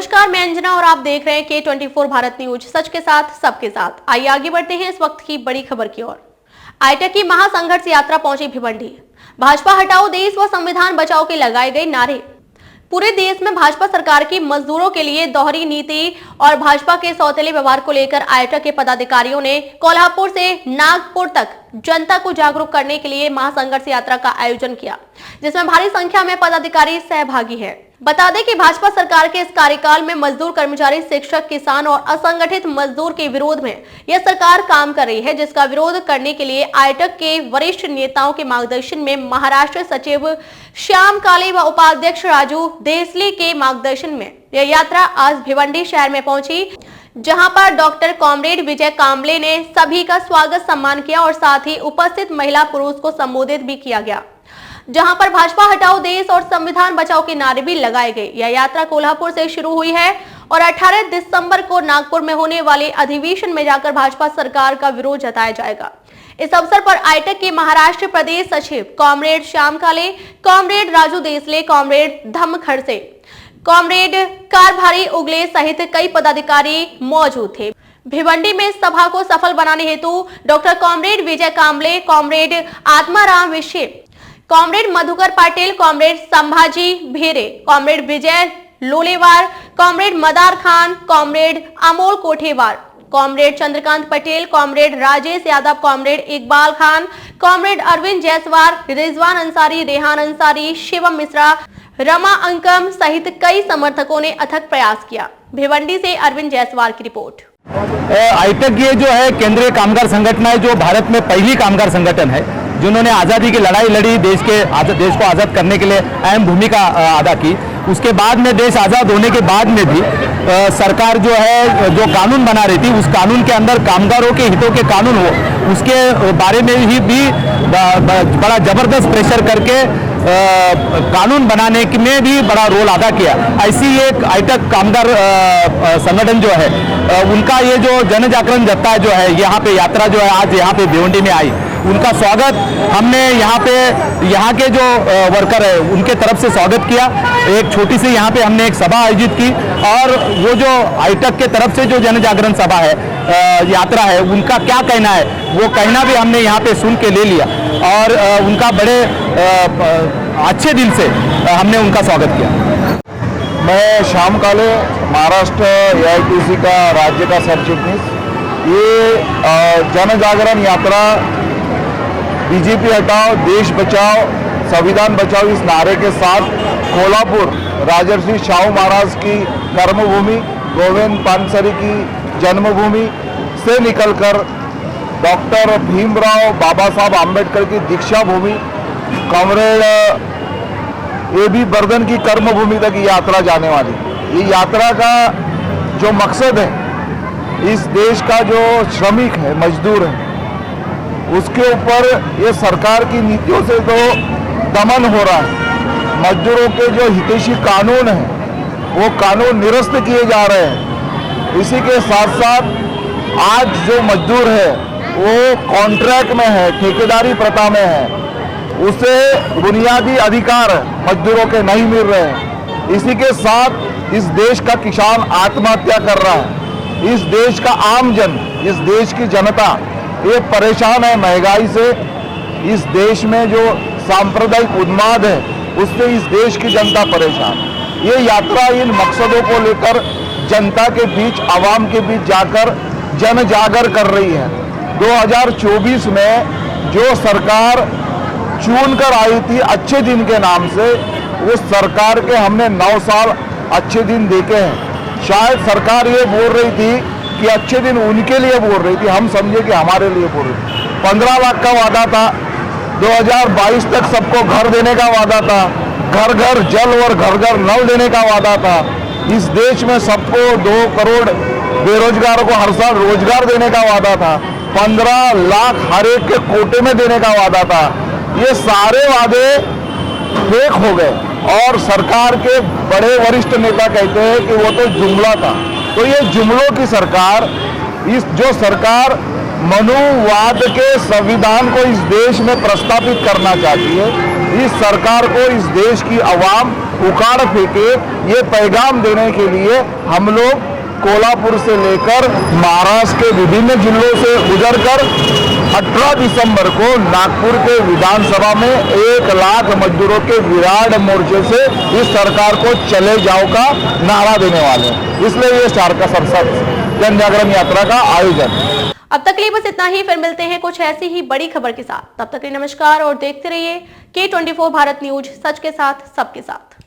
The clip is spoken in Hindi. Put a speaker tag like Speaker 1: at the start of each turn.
Speaker 1: नमस्कार, मैं अंजना और आप देख रहे हैं K24 भारत न्यूज, सच के साथ सबके साथ। आइए आगे बढ़ते हैं इस वक्त की बड़ी खबर की ओर। आईटेक की महासंघर्ष यात्रा पहुंची भिवंडी। भाजपा हटाओ देश व संविधान बचाओ के लगाए गए नारे। पूरे देश में भाजपा सरकार की मजदूरों के लिए दोहरी नीति और भाजपा के सौतेले व्यवहार को लेकर आईटेक के पदाधिकारियों ने कोल्हापुर से नागपुर तक जनता को जागरूक करने के लिए महासंघर्ष यात्रा का आयोजन किया, जिसमें भारी संख्या में पदाधिकारी सहभागी हैं। बता दें कि भाजपा सरकार के इस कार्यकाल में मजदूर, कर्मचारी, शिक्षक, किसान और असंगठित मजदूर के विरोध में यह सरकार काम कर रही है, जिसका विरोध करने के लिए आईटेक के वरिष्ठ नेताओं के मार्गदर्शन में महाराष्ट्र सचिव श्याम काले व उपाध्यक्ष राजू देसले के मार्गदर्शन में यह यात्रा आज भिवंडी शहर में पहुंची, जहां पर डॉक्टर कॉमरेड विजय कांबले ने सभी का स्वागत सम्मान किया और साथ ही उपस्थित महिला पुरुष को संबोधित भी किया गया, जहां पर भाजपा हटाओ देश और संविधान बचाओ के नारे भी लगाए गए। यह यात्रा कोल्हापुर से शुरू हुई है और 18 दिसंबर को नागपुर में होने वाले अधिवेशन में जाकर भाजपा सरकार का विरोध जताया जाएगा। इस अवसर पर आईटेक के महाराष्ट्र प्रदेश सचिव कॉमरेड श्याम काले, कॉमरेड राजू देसले, कॉमरेड धम्म खड़से, कॉमरेड कारभारी उगले सहित कई पदाधिकारी मौजूद थे। भिवंडी में सभा को सफल बनाने हेतु doctor comrade Vijay Kamble, comrade Atmaram Vishe, comrade Madhukar Patil, comrade Sambhaji Bhere, comrade Vijay Lolewar, comrade Madar Khan, comrade Amol Kothewar, comrade Chandrakant Patel, comrade Rajesh Yadav, comrade Iqbal Khan, comrade Arvind Jaiswar, Rizwan Ansari, Rehan Ansari, Shivam Mishra, Rama Ankam सहित कई समर्थकों ने अथक प्रयास किया। भिवंडी से अरविंद जैसवार की रिपोर्ट।
Speaker 2: आईटेक ये जो है केंद्रीय कामगार संगठन है, जो भारत में पहली कामगार संगठन है, जिन्होंने आज़ादी की लड़ाई लड़ी, देश को आज़ाद करने के लिए अहम भूमिका अदा की। उसके बाद में देश आज़ाद होने के बाद में भी सरकार जो है जो कानून बना रही थी, उस कानून के अंदर कामगारों के हितों के कानून हो, उसके बारे में ही भी बड़ा ज़बरदस्त प्रेशर करके कानून बनाने में भी बड़ा रोल अदा किया। ऐसी एक आईटेक कामगार संगठन जो है, उनका ये जो जन जागरण जत्था जो है, यहाँ पे यात्रा जो है आज यहाँ पे भिवंडी में आई, उनका स्वागत हमने यहाँ के जो वर्कर है उनके तरफ से स्वागत किया। एक छोटी सी यहाँ पे हमने एक सभा आयोजित की और वो जो आईटेक के तरफ से जो जन जागरण सभा है, यात्रा है, उनका क्या कहना है वो कहना भी हमने यहाँ पे सुन के ले लिया और उनका बड़े अच्छे दिल से हमने उनका स्वागत किया।
Speaker 3: मैं श्याम काले, महाराष्ट्र AITC का राज्य का सब चीफ मिनिस्टर। ये जन जागरण यात्रा बीजेपी हटाओ देश बचाओ संविधान बचाओ इस नारे के साथ कोल्हापुर राजर्षि शाहू महाराज की कर्मभूमि, गोविंद पानसरे की जन्मभूमि से निकलकर डॉक्टर भीमराव बाबा साहब आम्बेडकर की दीक्षा भूमि, कॉमरेड AB बर्दन की कर्मभूमि तक ये यात्रा जाने वाली। ये यात्रा का जो मकसद है, इस देश का जो श्रमिक है, मजदूर है, उसके ऊपर ये सरकार की नीतियों से तो दमन हो रहा है। मजदूरों के जो हितैषी कानून हैं वो कानून निरस्त किए जा रहे हैं। इसी के साथ साथ आज जो मजदूर है वो कॉन्ट्रैक्ट में है, ठेकेदारी प्रथा में है, उसे बुनियादी अधिकार मजदूरों के नहीं मिल रहे हैं। इसी के साथ इस देश का किसान आत्महत्या कर रहा है। इस देश का आम जन, इस देश की जनता ये परेशान है महंगाई से। इस देश में जो सांप्रदायिक उन्माद है उससे इस देश की जनता परेशान। ये यात्रा इन मकसदों को लेकर जनता के बीच, आवाम के बीच जाकर जन जागर कर रही है। 2024 में जो सरकार चुन कर आई थी अच्छे दिन के नाम से, उस सरकार के हमने 9 साल अच्छे दिन देखे हैं। शायद सरकार ये बोल रही थी कि अच्छे दिन उनके लिए बोल रही थी, हम समझे कि हमारे लिए बोल रही थी। 15 लाख का वादा था, 2022 तक सबको घर देने का वादा था, घर घर जल और घर घर नल देने का वादा था। इस देश में सबको 2 करोड़ बेरोजगारों को हर साल रोजगार देने का वादा था, 15 लाख हर एक के कोटे में देने का वादा था। ये सारे वादे फेक हो गए और सरकार के बड़े वरिष्ठ नेता कहते हैं कि वो तो जुमला था। तो ये जुमलों की सरकार, इस जो सरकार मनुवाद के संविधान को इस देश में प्रस्तावित करना चाहती है, इस सरकार को इस देश की आवाम उखाड़ फेंके, ये पैगाम देने के लिए हम लोग कोल्हापुर से लेकर महाराष्ट्र के विभिन्न जिलों से गुजरकर 18 दिसंबर को नागपुर के विधानसभा में 1 लाख मजदूरों के विराट मोर्चे से इस सरकार को चले जाओ का नारा देने वाले हैं। इसलिए ये स्टार का संसद जन जागरण यात्रा का आयोजन।
Speaker 1: अब तक के लिए बस इतना ही, फिर मिलते हैं कुछ ऐसी ही बड़ी खबर के साथ। तब तक के लिए नमस्कार और देखते रहिए K24 भारत न्यूज, सच के साथ सबके साथ।